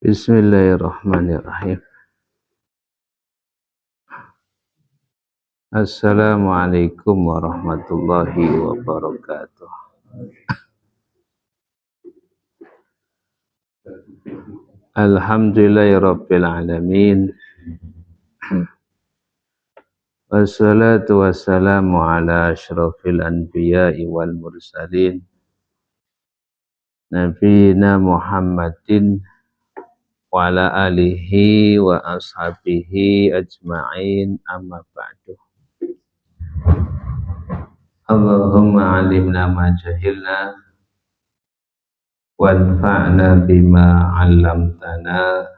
Bismillahirrahmanirrahim. Assalamualaikum warahmatullahi wabarakatuh. Alhamdulillahirabbil alamin. Wassalatu wassalamu ala asyrafil anbiya'i wal mursalin. Nabiyina Muhammadin wa ala alihi wa ashabihi ajma'in, amma ba'du. Allahumma alimna ma jahilna wanfa'na bima 'allamtana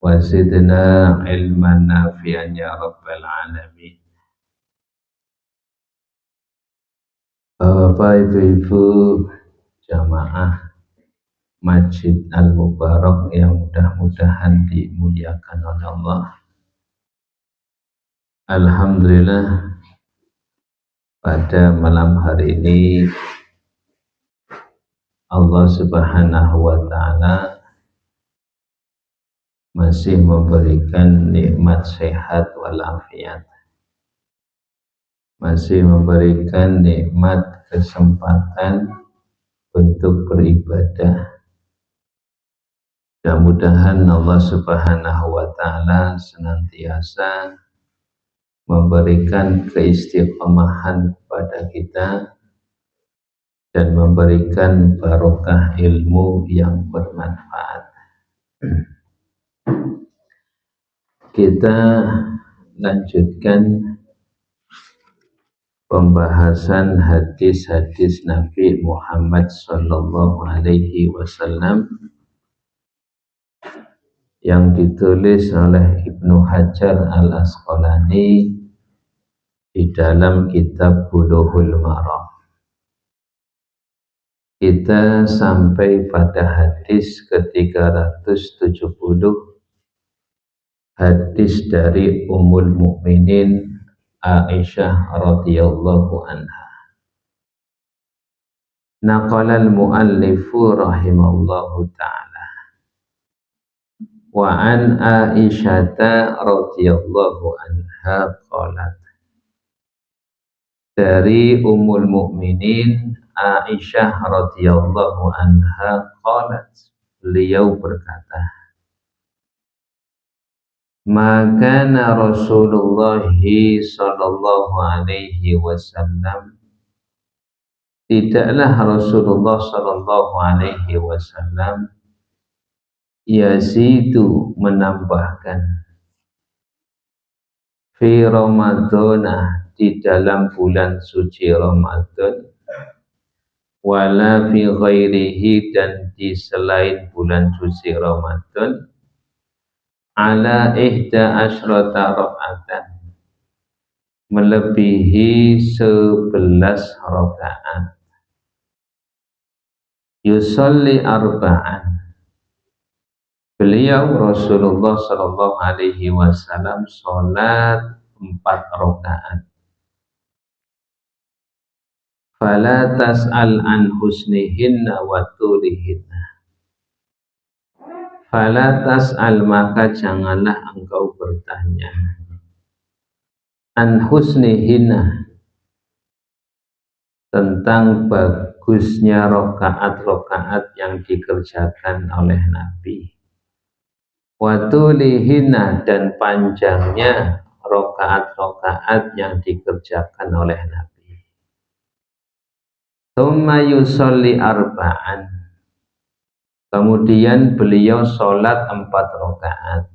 wa zidna ilman nafi'an ya rabbal alamin. Bapak ibu-ibu jamaah Masjid Al-Mubarak yang mudah-mudahan dimuliakan oleh Allah. Alhamdulillah, pada malam hari ini Allah Subhanahu wa ta'ala masih memberikan nikmat sehat walafiat, masih memberikan nikmat kesempatan untuk beribadah. Mudah-mudahan Allah Subhanahu wa ta'ala senantiasa memberikan keistiqomahan kepada kita dan memberikan barokah ilmu yang bermanfaat. Kita lanjutkan pembahasan hadis-hadis Nabi Muhammad sallallahu alaihi wasallam yang ditulis oleh Ibnu Hajar Al-Asqalani di dalam kitab Bulughul Maram. Kita sampai pada hadis ke-370, hadis dari Ummul Mukminin Aisyah radhiyallahu anha. Naqala al-muallifu rahimallahu ta'ala wa an Aisyata radhiyallahu anha qalat, dari Ummul Mukminin Aisyah radhiyallahu anha qalat, beliau berkata, maka Rasulullah sallallahu alaihi wasallam, tidaklah Rasulullah sallallahu alaihi wasallam yazidu menambahkan fi Ramadana, di dalam bulan suci Ramadan, wala fi ghairihi, dan di selain bulan suci Ramadan, ala ihda asyrata rakaatan, melebihi 11 rakaat, yusalli arba'an, beliau Rasulullah sallallahu alaihi wasallam salat 4 rakaat. Fala tas'al an husnihinna wa tulihinna, fala tas'al, maka janganlah engkau bertanya, an husnihinna, tentang bagusnya rakaat-rakaat yang dikerjakan oleh Nabi, wa tulihinna, dan panjangnya rakaat-rakaat yang dikerjakan oleh Nabi. Tsumma yusolli arba'an, kemudian beliau sholat 4 rakaat.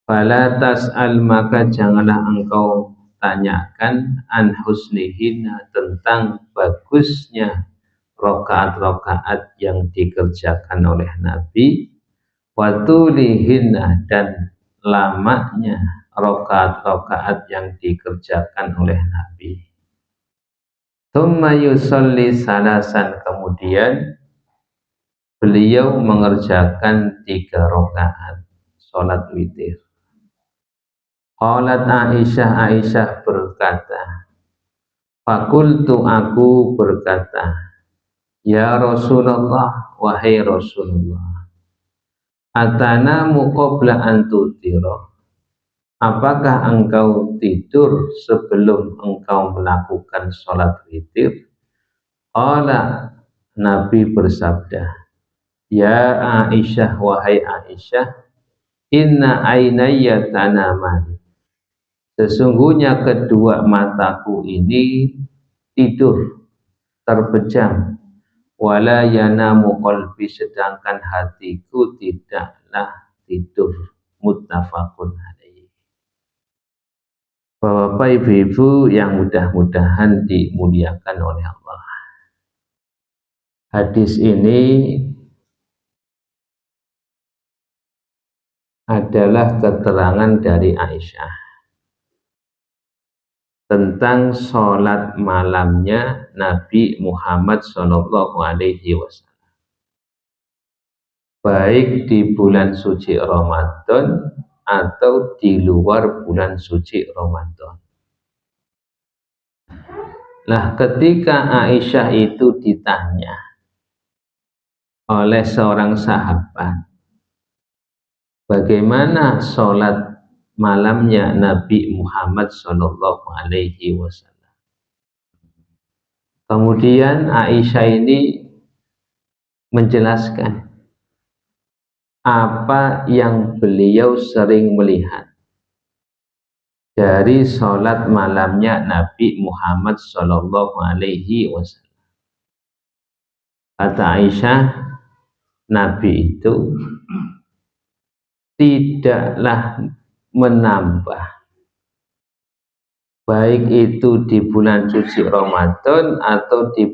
Fala tas'al, maka janganlah engkau tanyakan an husnihinna, tentang bagusnya rakaat-rakaat yang dikerjakan oleh Nabi, wa tulihinna, dan lamanya rakaat-rakaat yang dikerjakan oleh Nabi. Tsumma yusolli salasan, kemudian beliau mengerjakan 3 rakaat sholat witir. Qalat Aisyah, Aisyah berkata, fakultu, aku berkata, ya Rasulullah, wahai Rasulullah, Atanamu qabla an tutira, apakah engkau tidur sebelum engkau melakukan sholat witir? Qala, Nabi bersabda, ya Aisyah, wahai Aisyah, inna ainayya tanamani, sesungguhnya kedua mataku ini tidur, terpejam. Wala yanamu qalbi, sedangkan hatiku tidaklah tidur. Muttafaqun alaih. Bapak ibu-ibu yang mudah-mudahan dimuliakan oleh Allah, hadis ini adalah keterangan dari Aisyah tentang sholat malamnya Nabi Muhammad SAW, baik di bulan suci Ramadan atau di luar bulan suci Ramadan. Nah, ketika Aisyah itu ditanya oleh seorang sahabat, bagaimana sholat malamnya Nabi Muhammad SAW, kemudian Aisyah ini menjelaskan apa yang beliau sering melihat dari sholat malamnya Nabi Muhammad SAW. Kata Aisyah, Nabi itu tidaklah menambah, baik itu di bulan suci Ramadan atau di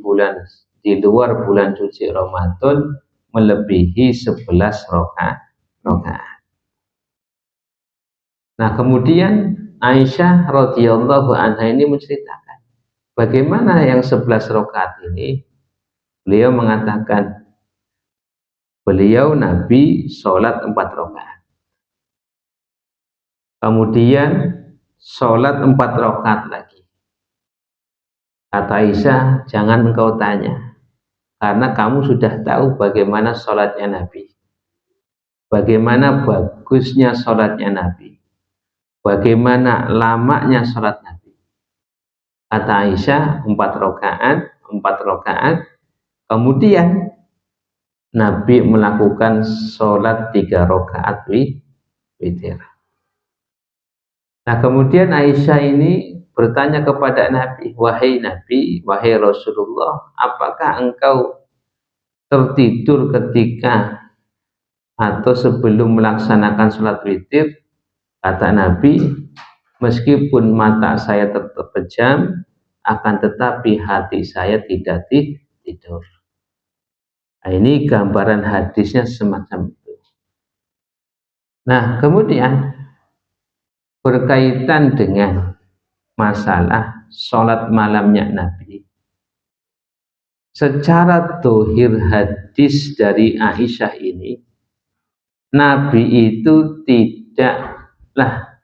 luar bulan suci Ramadan, melebihi 11 rakaat. Nah, kemudian Aisyah radhiyallahu anha ini menceritakan bagaimana yang 11 rakaat ini. Beliau mengatakan beliau Nabi sholat 4 rakaat, kemudian sholat 4 rakaat lagi. Kata Aisyah, jangan engkau tanya, karena kamu sudah tahu bagaimana sholatnya Nabi, bagaimana bagusnya sholatnya Nabi, bagaimana lamanya sholat Nabi. Kata Aisyah, 4 rakaat, kemudian Nabi melakukan sholat 3 rakaat witir. Nah, kemudian Aisyah ini bertanya kepada Nabi, wahai Nabi, wahai Rasulullah, apakah engkau tertidur ketika atau sebelum melaksanakan sholat witir? Kata Nabi, meskipun mata saya terpejam, akan tetapi hati saya tidak tidur. Nah, ini gambaran hadisnya semacam itu. Nah, kemudian berkaitan dengan masalah sholat malamnya Nabi, secara dohir hadis dari Aisyah ini, Nabi itu tidaklah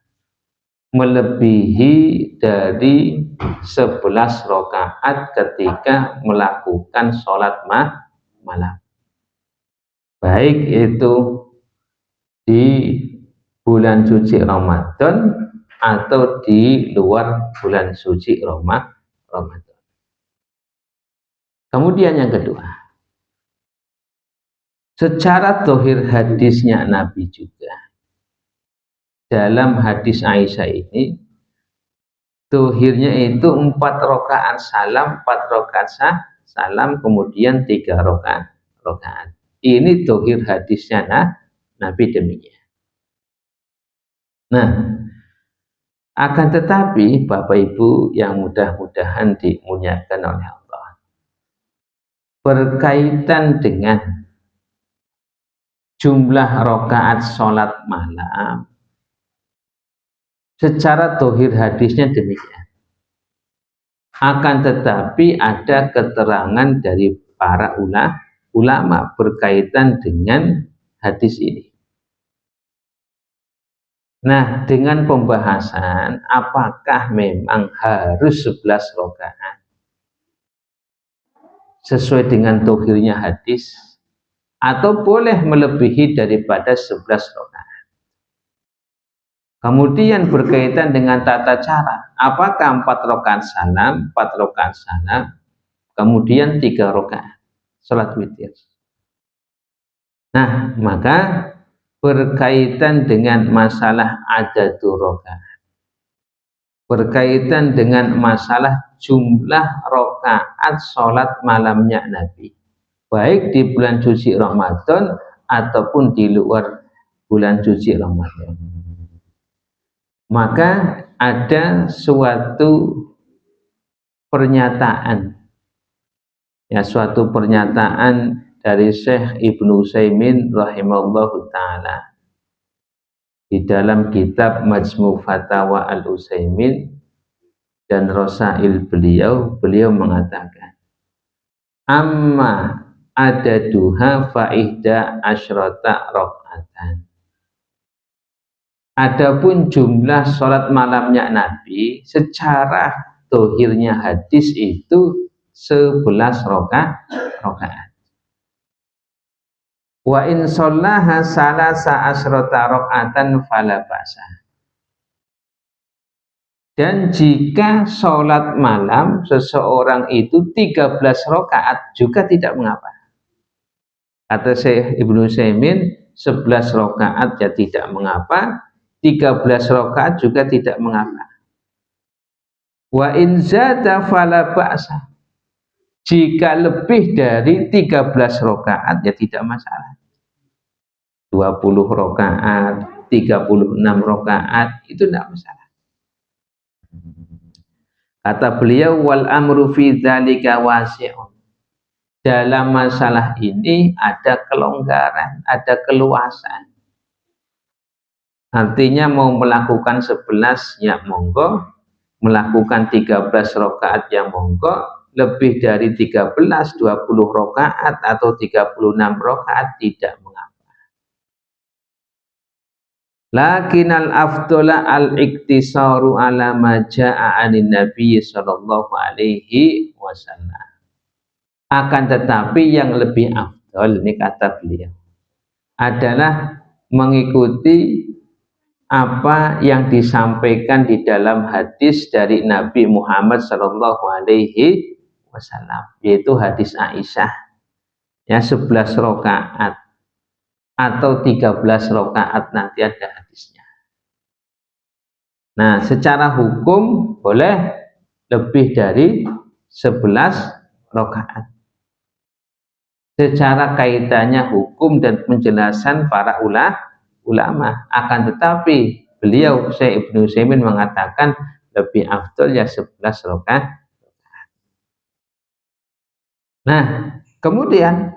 melebihi dari 11 rakaat ketika melakukan sholat malam, baik itu di bulan suci Ramadan atau di luar bulan suci Ramadan. Kemudian yang kedua, secara dohir hadisnya Nabi juga, dalam hadis Aisyah ini, dohirnya itu 4 rakaat salam, 4 rakaat salam, kemudian 3 rakaat. Ini dohir hadisnya Nabi demikian. Nah, akan tetapi Bapak Ibu yang mudah-mudahan dimuliakan oleh Allah, berkaitan dengan jumlah rakaat sholat malam, secara dohir hadisnya demikian. Akan tetapi ada keterangan dari para ulama berkaitan dengan hadis ini. Nah, dengan pembahasan apakah memang harus 11 rakaat sesuai dengan dohirnya hadis, atau boleh melebihi daripada 11 rakaat. Kemudian berkaitan dengan tata cara, apakah 4 rakaat salam, 4 rakaat salam, kemudian 3 rakaat salat witir. Nah, maka berkaitan dengan masalah adadu rakaat, berkaitan dengan masalah jumlah rakaat salat malamnya Nabi, baik di bulan suci Ramadan ataupun di luar bulan suci Ramadan. Maka ada suatu pernyataan, ya, suatu pernyataan dari Syekh Ibnu Utsaimin rahimahullahu taala di dalam kitab Majmu' Fatawa Al-Utsaimin dan Rasail beliau mengatakan, amma adaduha fa'ihda asyrata rakaatan. Adapun jumlah sholat malamnya Nabi secara dohirnya hadis itu 11 rakaat. Wa in shollaha salasa asyrata rakaatan fala ba'sa. Dan jika sholat malam seseorang itu 13 rakaat juga tidak mengapa. Kata Syekh Ibnu Utsaimin, 11 rakaat ya tidak mengapa, 13 rakaat juga tidak mengapa. Wa in zada fala ba'sa. Jika lebih dari 13 rakaat ya tidak masalah. 20 rakaat, 36 rakaat itu tidak masalah. Kata beliau, wal amru fi dzalika wasi'un. Dalam masalah ini ada kelonggaran, ada keluasan. Artinya mau melakukan 11 ya monggo, melakukan 13 rakaat ya monggo, lebih dari 13, 20 rakaat atau 36 rakaat tidak mengapa. Lakinnal afdala al-iktisaru ala ma jaa'a 'anin Nabi sallallahu alaihi wasallam. Akan tetapi yang lebih afdal, ini kata beliau, adalah mengikuti apa yang disampaikan di dalam hadis dari Nabi Muhammad Sallallahu Alaihi Wasallam, yaitu hadis Aisyah, ya 11 rakaat atau 13 rakaat, nanti ada hadisnya. Nah, secara hukum boleh lebih dari 11 rakaat. Secara kaitannya hukum dan penjelasan para ulama, akan tetapi beliau Syekh Ibnu Utsaimin mengatakan lebih afdal ya 11 rakaat. Nah, kemudian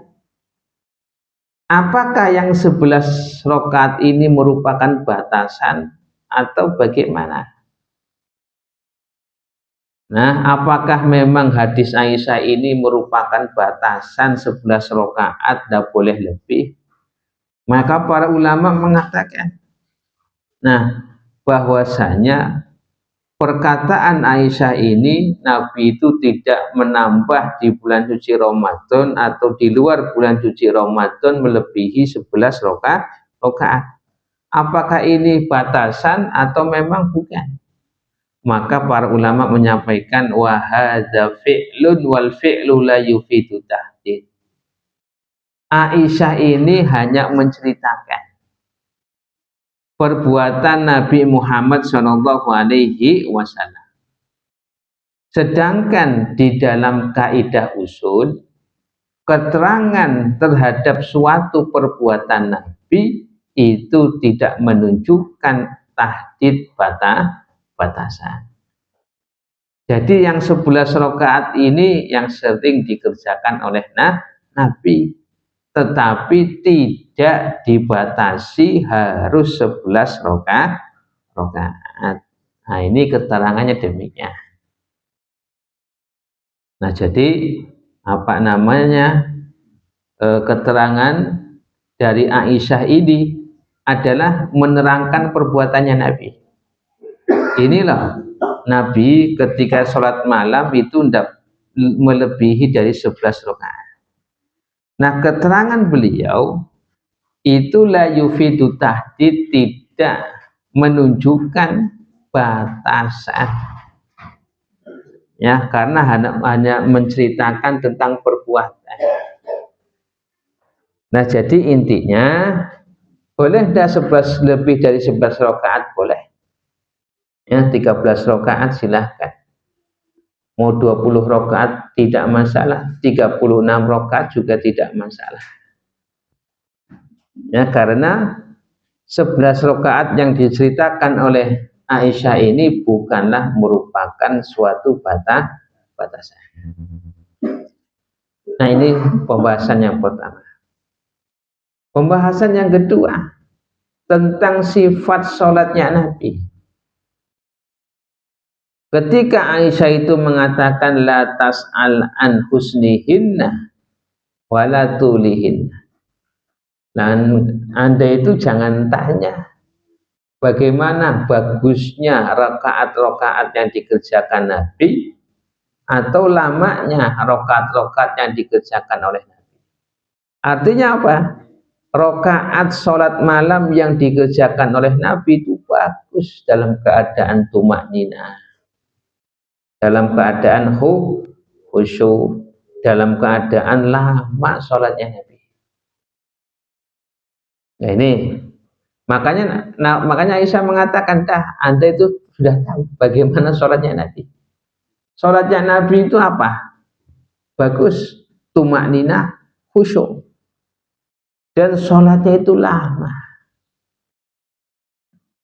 apakah yang 11 rakaat ini merupakan batasan atau bagaimana? Nah, apakah memang hadis Aisyah ini merupakan batasan 11 rakaat, tidak boleh lebih? Maka para ulama mengatakan, nah, bahwasanya perkataan Aisyah ini, Nabi itu tidak menambah di bulan suci Ramadan atau di luar bulan suci Ramadan melebihi 11 rakaat. Apakah ini batasan atau memang bukan? Maka para ulama menyampaikan, wa hadza fi'lun wal fi'lu la yufidu tahdid. Aisyah ini hanya menceritakan perbuatan Nabi Muhammad Shallallahu Alaihi Wasallam. Sedangkan di dalam kaidah usul, keterangan terhadap suatu perbuatan Nabi itu tidak menunjukkan tahdid batasan. Jadi yang 11 rakaat ini yang sering dikerjakan oleh Nabi, tetapi tidak dibatasi harus 11 rakaat. Nah, ini keterangannya demikian. Nah, jadi apa namanya, keterangan dari Aisyah ini adalah menerangkan perbuatannya Nabi. Inilah Nabi ketika sholat malam itu tidak melebihi dari 11 rakaat. Nah, keterangan beliau itu la yufidu tahdid, tidak menunjukkan batasan. Ya, karena hanya menceritakan tentang perbuatan. Nah, jadi intinya boleh dah 11 lebih dari 11 rakaat boleh. Ya, 13 rakaat silahkan. Mau 20 rakaat tidak masalah, 36 rakaat juga tidak masalah. Ya, karena 11 rakaat yang diceritakan oleh Aisyah ini bukanlah merupakan suatu batasan. Nah, ini pembahasan yang pertama. Pembahasan yang kedua tentang sifat sholatnya Nabi. Ketika Aisyah itu mengatakan la tas'al an husnihinna wala tulihinna. Dan Anda itu jangan tanya bagaimana bagusnya rakaat-rakaat yang dikerjakan Nabi atau lamanya rakaat-rakaat yang dikerjakan oleh Nabi. Artinya apa? Rakaat sholat malam yang dikerjakan oleh Nabi itu bagus dalam keadaan tumakninah, dalam keadaan khusyuk, dalam keadaan lama sholatnya Nabi. Nah ini makanya Aisyah mengatakan, Anda itu sudah tahu bagaimana sholatnya Nabi. Sholatnya Nabi itu apa? Bagus, tumakninah, khusyuk, dan sholatnya itu lama.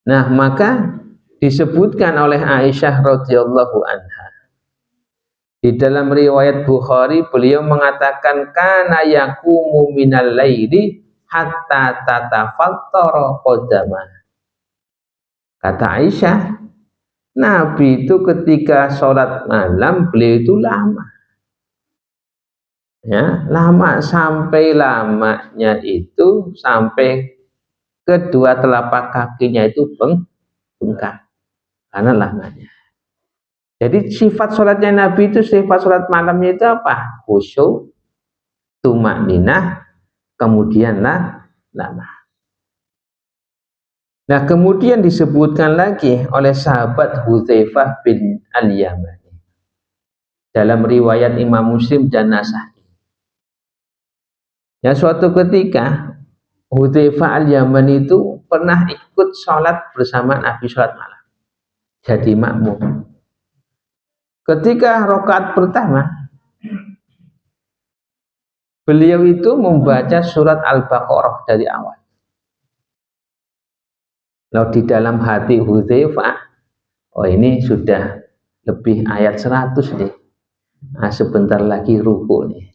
Nah, maka disebutkan oleh Aisyah radhiyallahu anha di dalam riwayat Bukhari, beliau mengatakan kana yaqumu minal laili hatta tatafattara qadamah. Kata Aisyah, Nabi itu ketika sholat malam beliau itu lama. Ya, lama sampai lamanya itu sampai kedua telapak kakinya itu bengkak karena lamanya. Jadi sifat sholatnya Nabi itu, sifat sholat malamnya itu apa? Khusyuk, tumakninah, kemudian lama. Nah, kemudian disebutkan lagi oleh sahabat Hudzaifah bin Al-Yamani dalam riwayat Imam Muslim dan Nasa'i. Ya, suatu ketika Hudzaifah Al-Yamani itu pernah ikut sholat bersama Nabi sholat malam, jadi makmum. Ketika rakaat pertama, beliau itu membaca surat Al-Baqarah dari awal. Lalu di dalam hati Hudzaifah, oh ini sudah lebih ayat 100 nih. Nah, sebentar lagi ruku nih.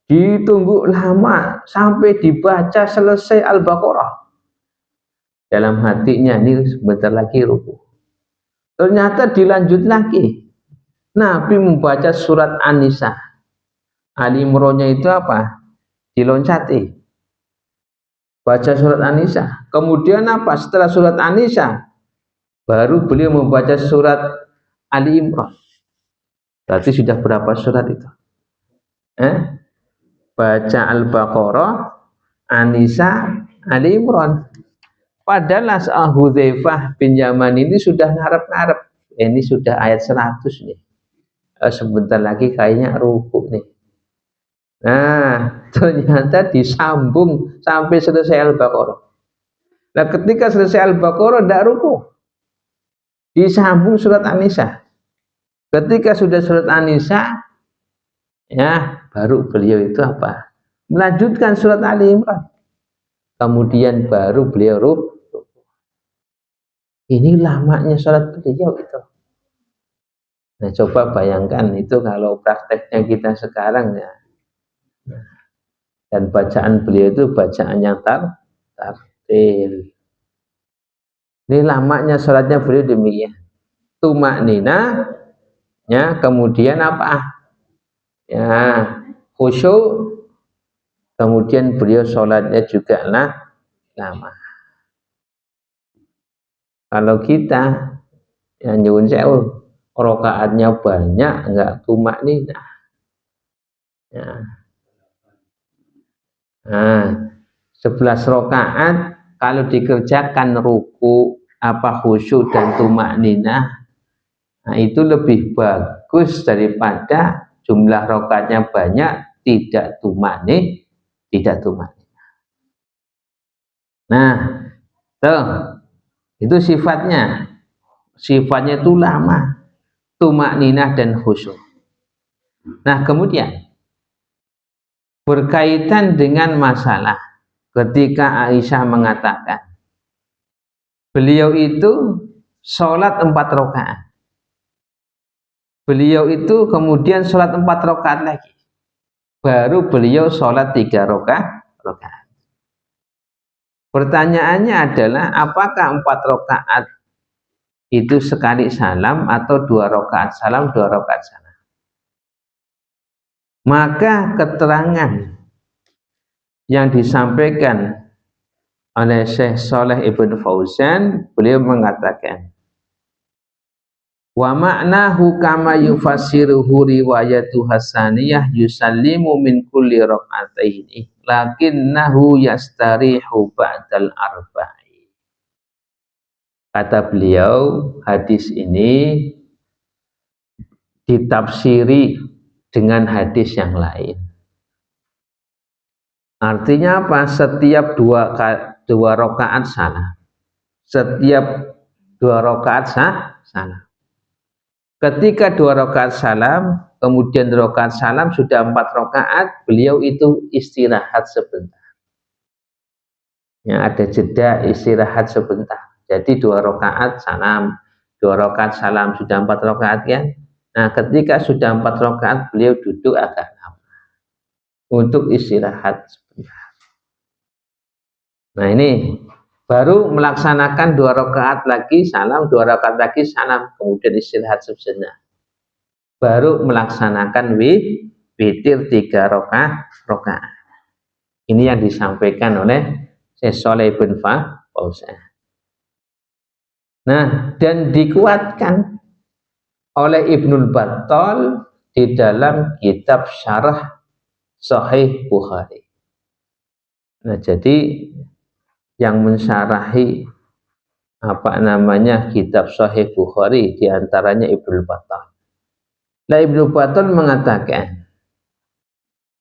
Ditunggu lama sampai dibaca selesai Al-Baqarah. Dalam hatinya ini sebentar lagi ruku. Ternyata dilanjut lagi. Nabi membaca surat An-Nisa. Ali Imran-nya itu apa? Diloncati. Baca surat An-Nisa. Kemudian apa? Setelah surat An-Nisa, baru beliau membaca surat Ali Imran. Berarti sudah berapa surat itu? Baca Al-Baqarah, An-Nisa, Ali Imran. Padahal Hudzaifah bin Yaman ini sudah ngarep-ngarep. Ini sudah ayat 100 nih. Sebentar lagi kayaknya ruku nih. Nah, ternyata disambung sampai selesai Al-Baqarah. Nah, ketika selesai Al-Baqarah tidak ruku. Disambung surat An-Nisa. Ketika sudah surat An-Nisa, ya, baru beliau itu apa? Melanjutkan surat Ali Imran. Kemudian baru beliau ruku. Ini lamanya sholat beliau itu. Nah, coba bayangkan itu kalau prakteknya kita sekarang ya. Dan bacaan beliau itu bacaan yang tartil. Ini lamanya sholatnya beliau demikian. Tumakninah, ya, kemudian apa? Ya, khusyuk, kemudian beliau sholatnya juga lama. Kalau kita yang nyuwun sewu, rakaatnya banyak, enggak tumakninah. Ya. Nah, 11 rakaat kalau dikerjakan ruku khusyuk dan tumakninah, nah itu lebih bagus daripada jumlah rakaatnya banyak tidak tumakninah. Nah, tuh itu sifatnya itu lama, tumakninah dan khusyuk. Nah, kemudian berkaitan dengan masalah ketika Aisyah mengatakan beliau itu sholat 4 rakaat. Beliau itu kemudian sholat 4 rakaat lagi. Baru beliau sholat 3 rakaat. Pertanyaannya adalah apakah 4 rakaat itu sekali salam atau 2 rakaat salam, 2 rakaat salam? Maka keterangan yang disampaikan oleh Syekh Shalih Ibn Fauzan, beliau mengatakan wa ma'nahu kama yufassiruhu riwayatu hasaniyah yusallimu min kulli rak'ataini lakinnahu yastarihu ba'dal arba'i. Kata beliau, hadis ini ditafsiri dengan hadis yang lain. Artinya apa? Setiap dua rakaat salam. Setiap 2 rakaat salam. Ketika 2 rakaat salam, kemudian 2 rakaat salam sudah 4 rakaat, beliau itu istirahat sebentar. Ya, ada jeda istirahat sebentar. Jadi 2 rakaat salam, 2 rakaat salam sudah 4 rakaat kan? Nah, ketika sudah 4 rakaat, beliau duduk agak lama untuk istirahat sebentar. Nah, ini baru melaksanakan 2 rakaat lagi salam, 2 rakaat lagi salam, kemudian istirahat sejenak. Baru melaksanakan witir 3 rakaat. Ini yang disampaikan oleh Syekh Shalih Ibn Fauzan. Nah, dan dikuatkan oleh Ibnul Battal di dalam kitab Syarah Sahih Bukhari. Nah, jadi yang mensyarahi kitab Sahih Bukhari diantaranya Ibnul Battal. Nah, Ibnul Battal mengatakan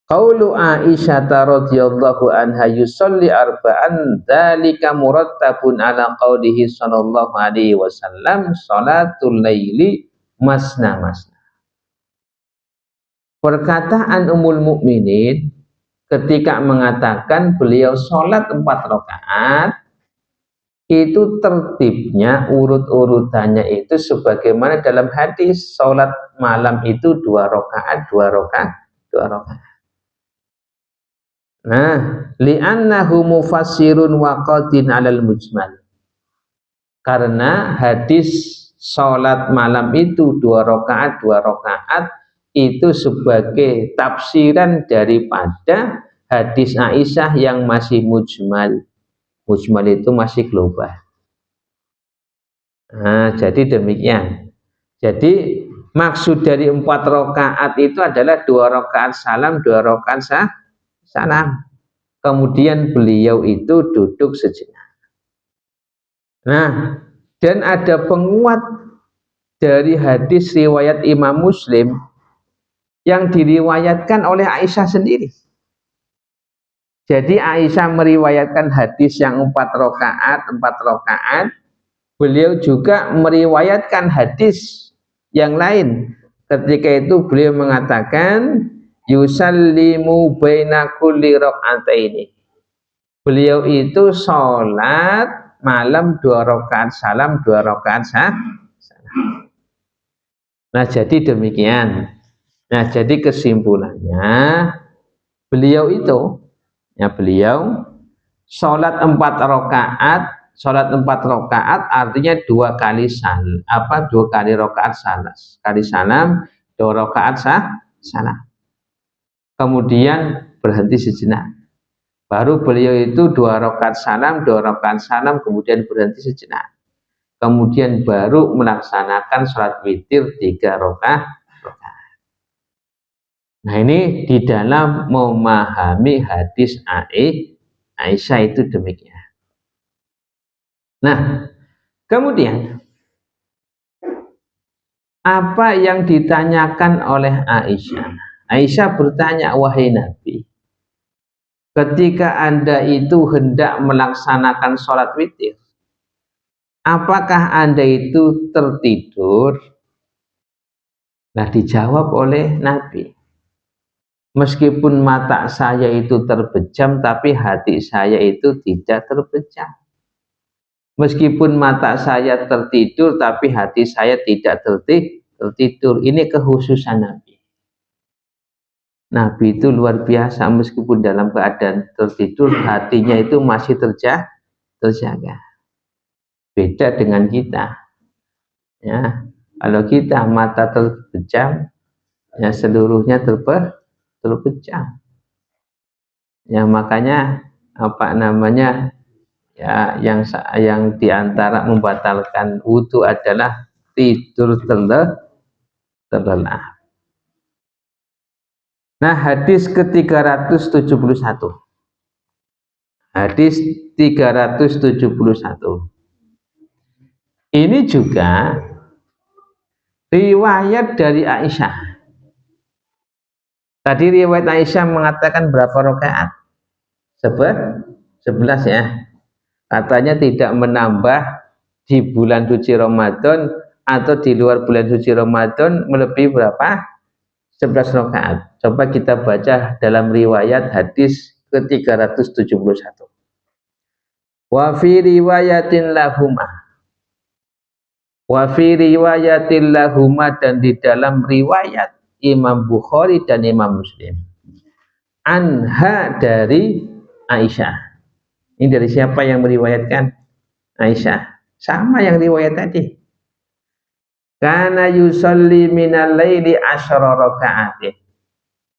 qaulu Aisyah radhiyallahu anha yusolli arba'an dzalika murattabun ala qaulihi sallallahu alaihi wasallam salatul laili masna. Perkataan Ummul Mukminin ketika mengatakan beliau sholat 4 rakaat itu tertibnya, urut-urutannya itu sebagaimana dalam hadis sholat malam itu 2 rakaat. Nah, li'annahu mufassirun waqatin 'alal mujmal. Karena hadis sholat malam itu 2 rakaat itu sebagai tafsiran daripada hadis Aisyah yang masih mujmal. Mujmal itu masih global. Nah, jadi demikian. Jadi maksud dari 4 rakaat itu adalah 2 rakaat salam, 2 rakaat salam. Kemudian beliau itu duduk sejenak. Nah, dan ada penguat dari hadis riwayat Imam Muslim yang diriwayatkan oleh Aisyah sendiri. Jadi Aisyah meriwayatkan hadis yang 4 rakaat. Beliau juga meriwayatkan hadis yang lain. Ketika itu beliau mengatakan yusallimu baina kulli rak'ataini. Beliau itu sholat malam 2 rakaat salam, 2 rakaat salam. Nah, jadi demikian. Nah, jadi kesimpulannya beliau itu beliau sholat 4 rakaat. Sholat 4 rakaat artinya 2 kali salam, 2 kali rakaat salam, kali salam, 2 rakaat salam. Kemudian berhenti sejenak. Baru beliau itu 2 rakaat salam, 2 rakaat salam, kemudian berhenti sejenak. Kemudian baru melaksanakan sholat witir 3 rakaat. Nah, ini di dalam memahami hadis Aisyah itu demikian. Nah, kemudian apa yang ditanyakan oleh Aisyah? Aisyah bertanya, wahai Nabi, ketika Anda itu hendak melaksanakan sholat witir, apakah Anda itu tertidur? Nah, dijawab oleh Nabi, meskipun mata saya itu terbejam, tapi hati saya itu tidak terbejam. Meskipun mata saya tertidur, tapi hati saya tidak tertidur. Ini kekhususan Nabi. Nabi itu luar biasa, meskipun dalam keadaan tertidur, hatinya itu masih terjaga. Beda dengan kita. Ya, kalau kita mata terpejam, ya seluruhnya terpejam. Ya makanya apa namanya? Ya, yang diantara membatalkan wudhu adalah tidur terlelap. Nah, hadis ke-371. Hadis 371. Ini juga riwayat dari Aisyah. Tadi riwayat Aisyah mengatakan berapa rakaat? 11 ya. Katanya tidak menambah di bulan suci Ramadan atau di luar bulan suci Ramadan melebihi berapa? 11 rakaat. Coba kita baca dalam riwayat hadis ke-371. Wa fi riwayatin lahuma. Wa fi riwayatin lahuma, dan di dalam riwayat Imam Bukhari dan Imam Muslim. Anha, dari Aisyah. Ini dari siapa yang meriwayatkan? Aisyah. Sama yang riwayat tadi. Kana yusalli minal laili asyara raka'atin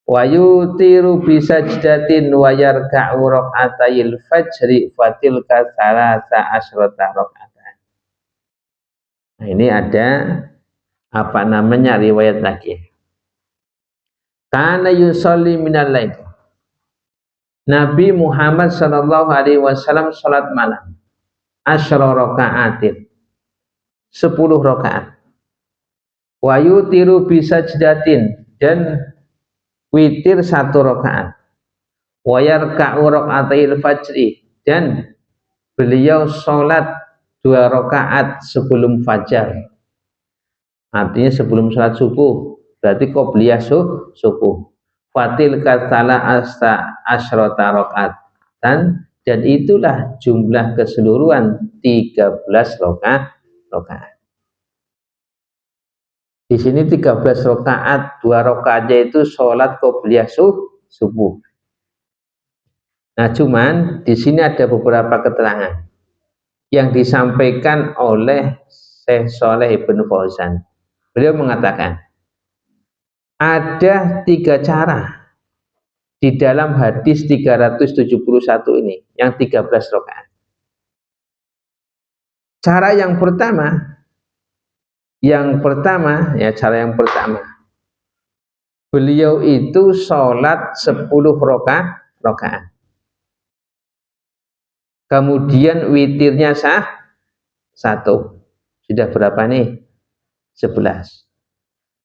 wa yutiru bisajdatin wa yarka'u rak'atayil fajri fatilka salasa asyrata raka'atan. Nah, ini ada apa namanya riwayat lagi. Kana yusalli minal laili. Nabi Muhammad sallallahu alaihi wasallam salat malam asyara raka'atin, 10 rakaat. Wa yutiru bisajdatin, dan witir 1 rakaat. Wa yarka'u rak'atayil fajri, dan beliau sholat 2 rakaat sebelum fajar. Artinya sebelum sholat subuh, berarti qobliyah subuh. Fatil katala asyrata rakaat, dan itulah jumlah keseluruhan 13 rakaat. Di sini 13 rakaat, 2 rakaatnya itu sholat qobliyah subuh. Nah, cuman di sini ada beberapa keterangan yang disampaikan oleh Syekh Shalih Ibn Fauzan. Beliau mengatakan ada 3 cara di dalam hadis 371 ini, yang 13 rakaat. Cara yang pertama, cara yang pertama, beliau itu sholat 10 rakaat. Kemudian witirnya 1. Sudah berapa nih? 11.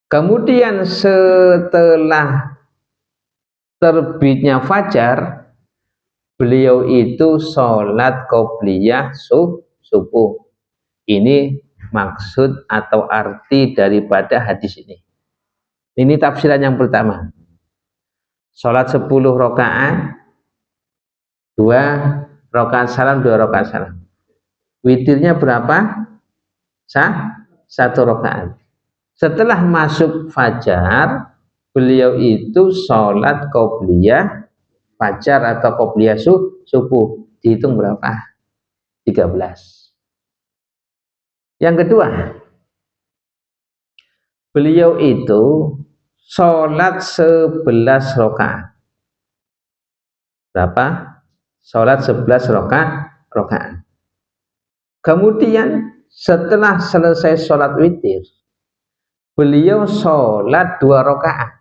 Kemudian setelah terbitnya fajar, beliau itu sholat qobliyah subuh. Ini maksud atau arti daripada hadis ini. Ini tafsiran yang pertama. Sholat 10 rakaat, 2 rakaat salam, 2 rakaat salam. Witirnya berapa? 1 rakaat. Setelah masuk fajar, beliau itu sholat qobliyah fajar atau qobliyah subuh. Dihitung berapa? 13. Yang kedua, beliau itu sholat 11 rakaat. Berapa? Sholat 11 rakaat. Kemudian setelah selesai sholat witir, beliau sholat 2 rakaat.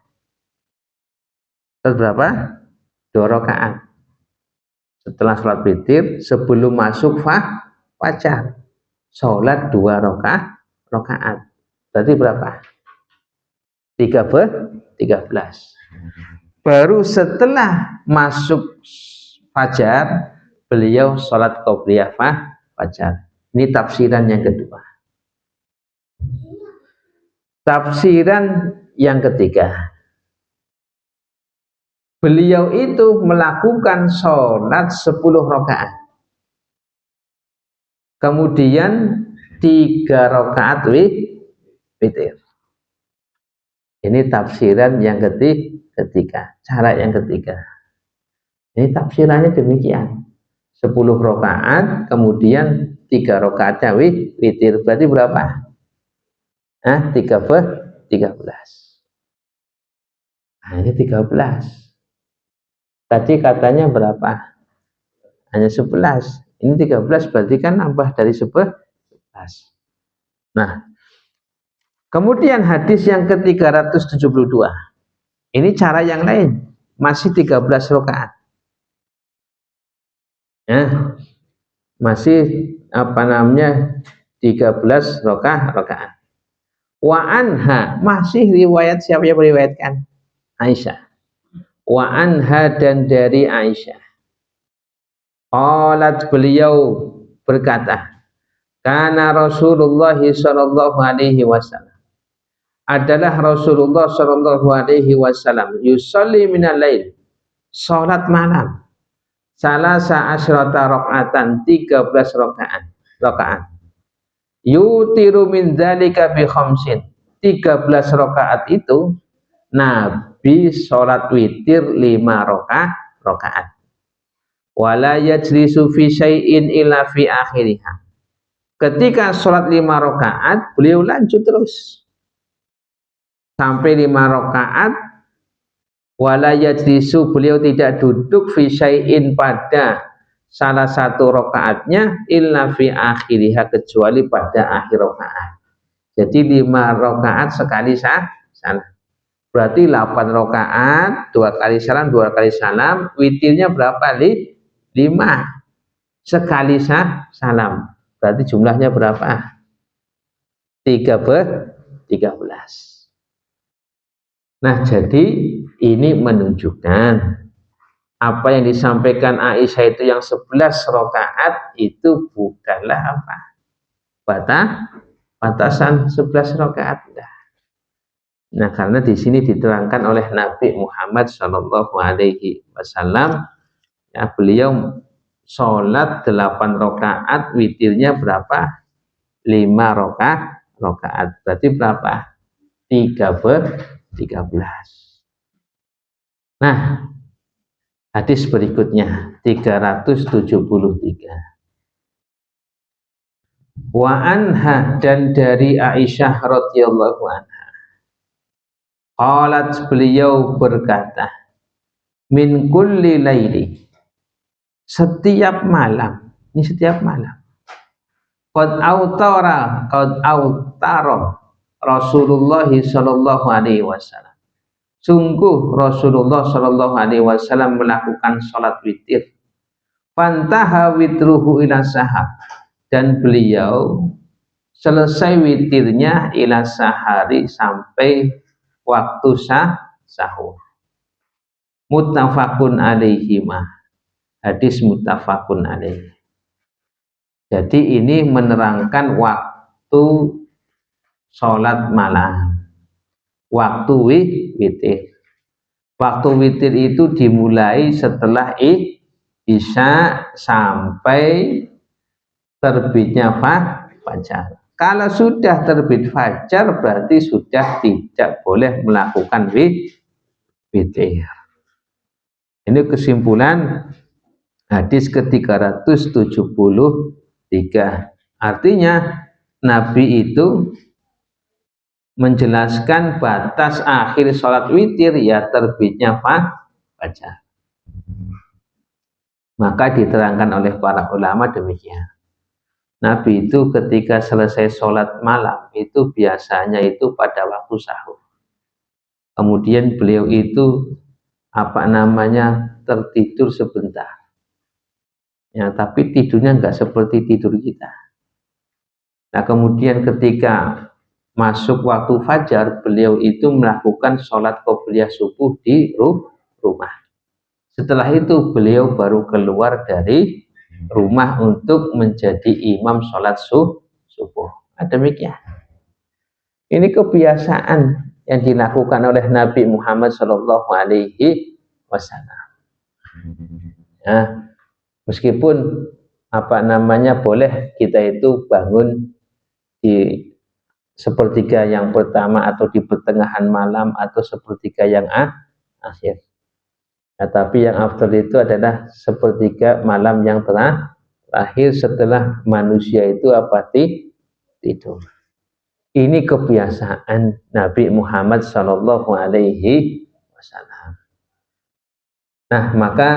Terus berapa? 2 rakaat. Setelah sholat witir, sebelum masuk fajar, sholat 2 rakaat. Berarti berapa? 13. Baru setelah masuk fajar, beliau sholat qobliyah fajar. Ini tafsiran yang kedua. Tafsiran yang ketiga, beliau itu melakukan sholat 10 rakaat, kemudian 3 rakaat witir. Ini tafsiran yang ketiga, cara yang ketiga. Ini tafsirannya demikian. 10 rakaat, kemudian 3 rakaatnya witir. Berarti berapa? 13. Nah, ini 13. Tadi katanya berapa? Hanya 11. Ini 13, berarti kan nambah dari 11. Nah, kemudian hadis yang ke-372. Ini cara yang lain. Masih 13 rakaat. Ya, masih 13 rakaat. Wa anha, masih riwayat siapa yang meriwayatkan? Aisyah. Wa anha, dan dari Aisyah. Qalat, beliau berkata, kana Rasulullah sallallahu alaihi wasallam, adalah Rasulullah sallallahu alaihi wasallam, yusalli minal lail, salat malam, salasa asyrata rakaatan, 13 rakaat. Yutiru min dzalika bi khamsin, 13 rakaat itu Nabi sholat witir 5 rakaat. Wala yajlisu fi syai'in illa fi akhiriha. Ketika sholat 5 rakaat, beliau lanjut terus sampai 5 rakaat. Wala yajlisu, beliau tidak duduk fi syai'in, pada salah satu rakaatnya, illa fi akhiriha, kecuali pada akhir rakaat. Jadi 5 rakaat sekali salam. Berarti 8 rakaat, 2 kali salam, 2 kali salam. Witirnya berapa? 5 sekali salam. Berarti jumlahnya berapa? 13. Nah, jadi ini menunjukkan apa yang disampaikan Aisyah itu yang 11 rakaat itu bukanlah apa? Batasan 11 rakaat. Nah, karena di sini diterangkan oleh Nabi Muhammad Shallallahu Alaihi Wasallam, ya, beliau sholat 8 rakaat, witirnya berapa? 5 rakaat. Berarti berapa? 13. Nah, hadis berikutnya 373. Wa anha, dan dari Aisyah radhiyallahu anha, qalat, beliau berkata, min kulli laili, setiap malam, ini setiap malam, qad autara Rasulullah sallallahu alaihi wasallam, sungguh Rasulullah sallallahu alaihi wasallam melakukan salat witir, fantaha witruhu ila sahar, dan beliau selesai witirnya ila sahari, sampai waktu sahur. Muttafaqun alaihi, hadis muttafaqun alaihi. Jadi ini menerangkan waktu sholat malam, waktu witir. Waktu witir itu dimulai setelah isya sampai terbitnya fajar. Kalau sudah terbit fajar, berarti sudah tidak boleh melakukan witir. Ini kesimpulan hadis ke-373. Artinya Nabi itu menjelaskan batas akhir sholat witir, ya terbitnya fajar. Maka diterangkan oleh para ulama demikian. Nabi itu ketika selesai sholat malam itu biasanya itu pada waktu sahur. Kemudian beliau itu tertidur sebentar. Ya, tapi tidurnya enggak seperti tidur kita. Nah, kemudian ketika masuk waktu fajar, beliau itu melakukan sholat qobliyah subuh di rumah. Setelah itu beliau baru keluar dari rumah untuk menjadi imam sholat subuh. Demikian. Ini kebiasaan yang dilakukan oleh Nabi Muhammad Shallallahu Alaihi Wasallam. Nah, meskipun boleh kita itu bangun di sepertiga yang pertama atau di pertengahan malam atau sepertiga yang akhir. Nah, tapi yang afdal itu adalah sepertiga malam yang terakhir setelah manusia itu tidur. Ini kebiasaan Nabi Muhammad Shallallahu Alaihi Wasallam. Nah, maka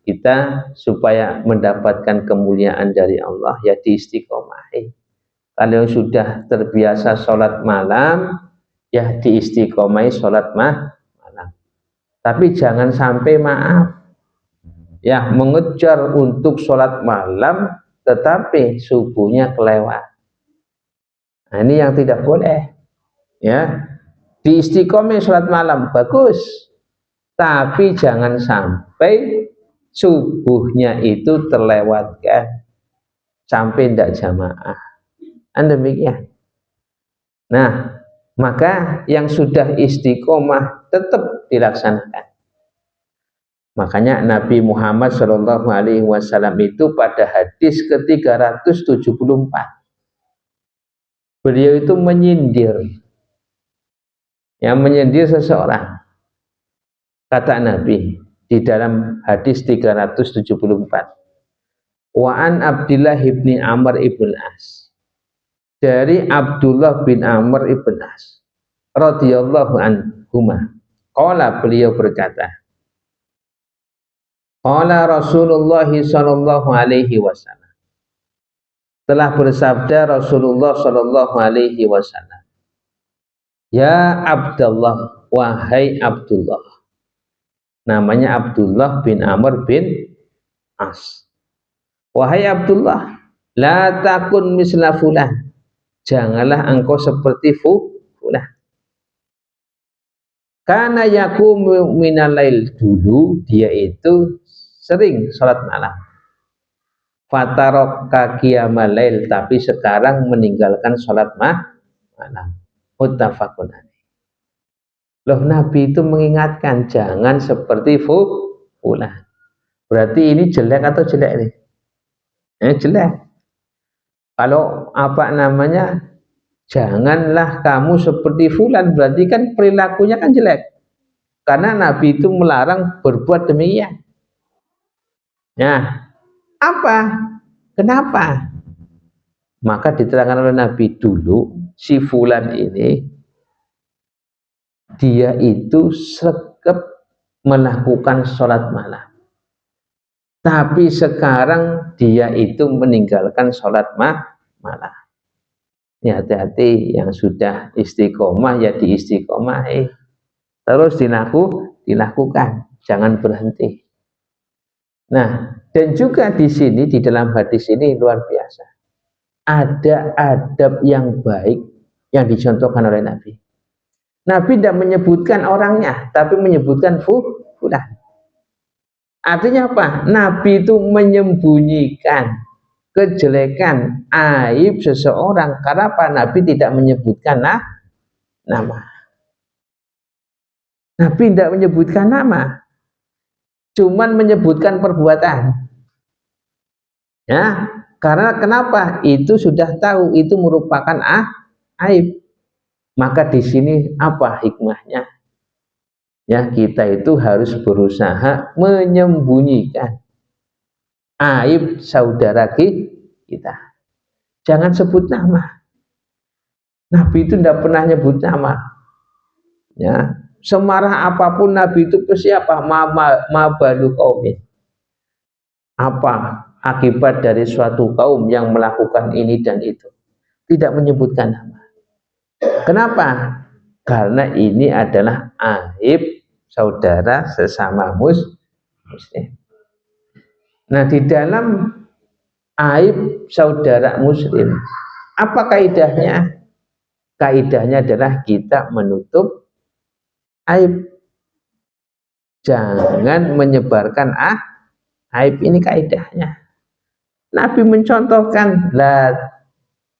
kita supaya mendapatkan kemuliaan dari Allah ya diistiqomahi. Kalau sudah terbiasa sholat malam ya diistiqomahi sholat malam. Tapi jangan sampai mengejar untuk sholat malam tetapi subuhnya kelewat. Nah, ini yang tidak boleh. Ya, diistiqomahi sholat malam bagus, tapi jangan sampai subuhnya itu terlewatkan sampai tidak jamaah. Demikian. Nah, maka yang sudah istiqomah tetap dilaksanakan. Makanya Nabi Muhammad Shallallahu Alaihi Wasallam itu pada hadis ke-374 beliau itu menyindir seseorang. Kata Nabi di dalam hadis 374, wa an Abdullah ibni Amr ibn As, dari Abdullah bin Amr ibn As radhiyallahu anhuma, qala beliau berkata, qala Rasulullah sallallahu alaihi wasallam, telah bersabda Rasulullah sallallahu alaihi wasallam, ya Abdullah, wahai Abdullah. Namanya Abdullah bin Amr bin As. Wahai Abdullah, la takun misla fulan, janganlah engkau seperti fulan. Karena yaqumu minal lail, dulu dia itu sering sholat malam. Fataraka qiyamal lail, tapi sekarang meninggalkan sholat malam. Muttafaqun alaih. Loh, Nabi itu mengingatkan jangan seperti fulan. Berarti ini jelek atau jelek ini? Jelek. Kalau janganlah kamu seperti fulan, berarti kan perilakunya kan jelek. Karena Nabi itu melarang berbuat demikian. Nah, kenapa? Maka diterangkan oleh Nabi, dulu si fulan ini dia itu sregep melakukan sholat malam. Tapi sekarang dia itu meninggalkan sholat malam. Ya, hati-hati, yang sudah istiqomah ya diistiqomahi. Terus dilakukan, jangan berhenti. Nah, dan juga di sini di dalam hadis ini luar biasa. Ada adab yang baik yang dicontohkan oleh Nabi. Nabi tidak menyebutkan orangnya, tapi menyebutkan fulan. Artinya apa? Nabi itu menyembunyikan kejelekan, aib seseorang. Karena apa? Nabi tidak menyebutkan nama. Nabi tidak menyebutkan nama, cuman menyebutkan perbuatan. Ya, karena kenapa? Itu sudah tahu itu merupakan aib. Maka di sini apa hikmahnya? Ya, kita itu harus berusaha menyembunyikan aib saudara kita. Jangan sebut nama. Nabi itu tidak pernah nyebut nama. Ya, semarah apapun Nabi itu pasti apa? Ma balu qaumin. Apa akibat dari suatu kaum yang melakukan ini dan itu? Tidak menyebutkan nama. Kenapa? Karena ini adalah aib saudara sesama muslim. Nah, di dalam aib saudara muslim, apa kaidahnya? Kaidahnya adalah kita menutup aib. Jangan menyebarkan aib, ini kaidahnya. Nabi mencontohkan, la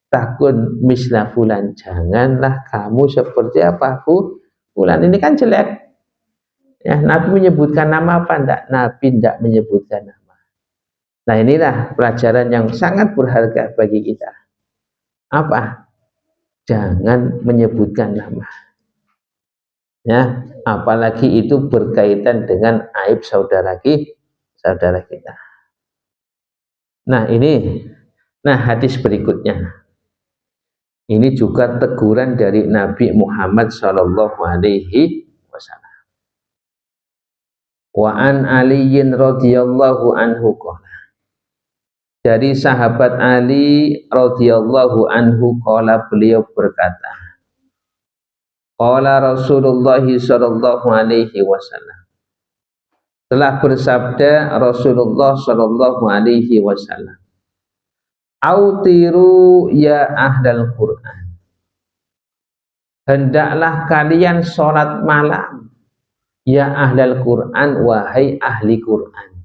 takun misla fulan, janganlah kamu seperti apa fulan. Ini kan jelek. Ya, Nabi menyebutkan nama apa enggak? Nabi enggak menyebutkan nama. Nah, inilah pelajaran yang sangat berharga bagi kita. Apa? Jangan menyebutkan nama. Ya, apalagi itu berkaitan dengan aib saudara kita. Nah, hadis berikutnya. Ini juga teguran dari Nabi Muhammad sallallahu alaihi wasallam. Wa an Aliyin radhiyallahu anhu qala. Dari sahabat Ali radhiyallahu anhu qala, beliau berkata, qala Rasulullah sallallahu alaihi wasallam. Telah bersabda Rasulullah sallallahu alaihi wasallam, autiru ya ahlal Quran. Hendaklah kalian sholat malam, ya ahlal Quran, wahai ahli Quran.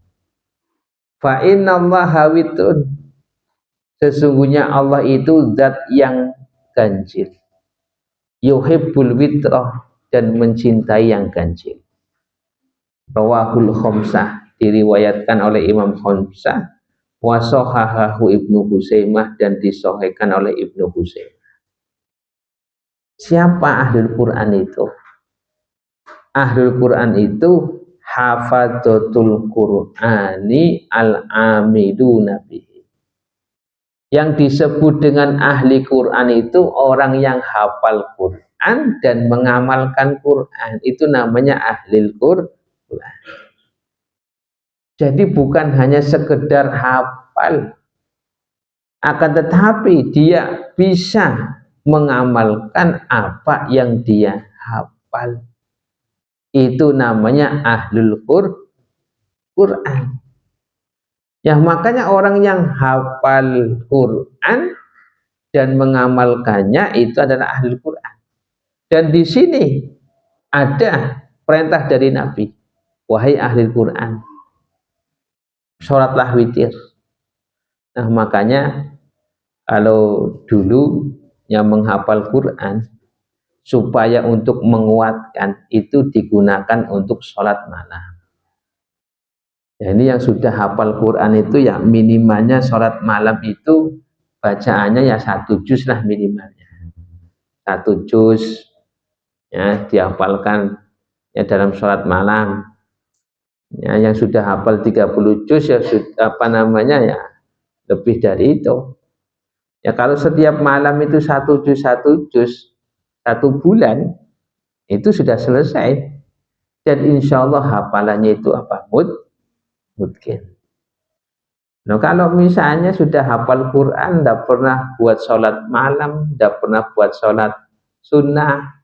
Fa innallaha witrun, sesungguhnya Allah itu zat yang ganjil. Yuhibbul witrah, dan mencintai yang ganjil. Rawahul khamsah, diriwayatkan oleh Imam Khamsah, wa sahahahu Ibnu Huzaimah, dan disahihkan oleh Ibnu Huzaimah. Siapa ahlul Quran itu? Ahlul Quran itu hafadzatul Qur'ani al-amiduna bihi. Yang disebut dengan ahli Quran itu orang yang hafal Quran dan mengamalkan Quran. Itu namanya ahli Quran. Jadi bukan hanya sekedar hafal, akan tetapi dia bisa mengamalkan apa yang dia hafal. Itu namanya ahlul Quran. Ya, makanya orang yang hafal Quran dan mengamalkannya itu adalah ahlul Quran. Dan di sini ada perintah dari Nabi, wahai ahli Quran, sholatlah witir. Nah, makanya kalau dulu yang menghafal Quran, supaya untuk menguatkan itu digunakan untuk sholat malam. Ya, ini yang sudah hafal Quran itu ya minimalnya sholat malam itu bacaannya ya 1 juz lah minimalnya. 1 juz ya dihafalkan ya dalam sholat malam. Ya, yang sudah hafal 30 juz ya ya lebih dari itu. Ya, kalau setiap malam itu 1 juz 1 bulan itu sudah selesai, dan insya Allah hafalannya itu mungkin. Nah, kalau misalnya sudah hafal Quran, tidak pernah buat sholat malam, tidak pernah buat sholat sunnah,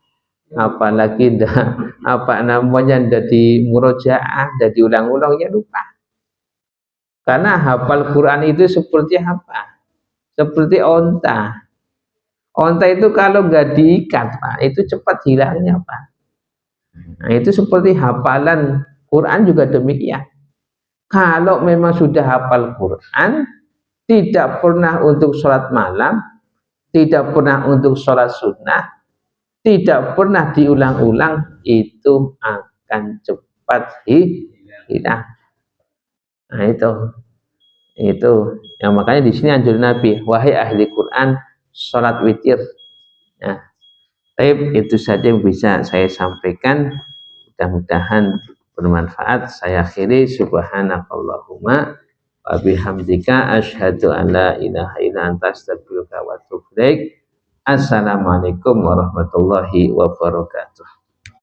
apalagi tidak di murojaah, tidak diulang-ulang, ya lupa. Karena hafal Quran itu seperti apa? Seperti onta. Onta itu kalau nggak diikat, Pak, itu cepat hilangnya, Pak. Nah, itu seperti hafalan Quran juga demikian. Kalau memang sudah hafal Quran, tidak pernah untuk sholat malam, tidak pernah untuk sholat sunnah, tidak pernah diulang-ulang, itu akan cepat hilang. Nah, itu yang makanya di sini anjuran Nabi, wahai ahli Quran, sholat witir. Nah, itu saja yang bisa saya sampaikan. Mudah-mudahan bermanfaat. Saya akhiri, subhanakallahumma wa bihamdika asyhadu an la ilaha illa anta astaghfiruka wa atubu ilaik. Assalamualaikum warahmatullahi wabarakatuh.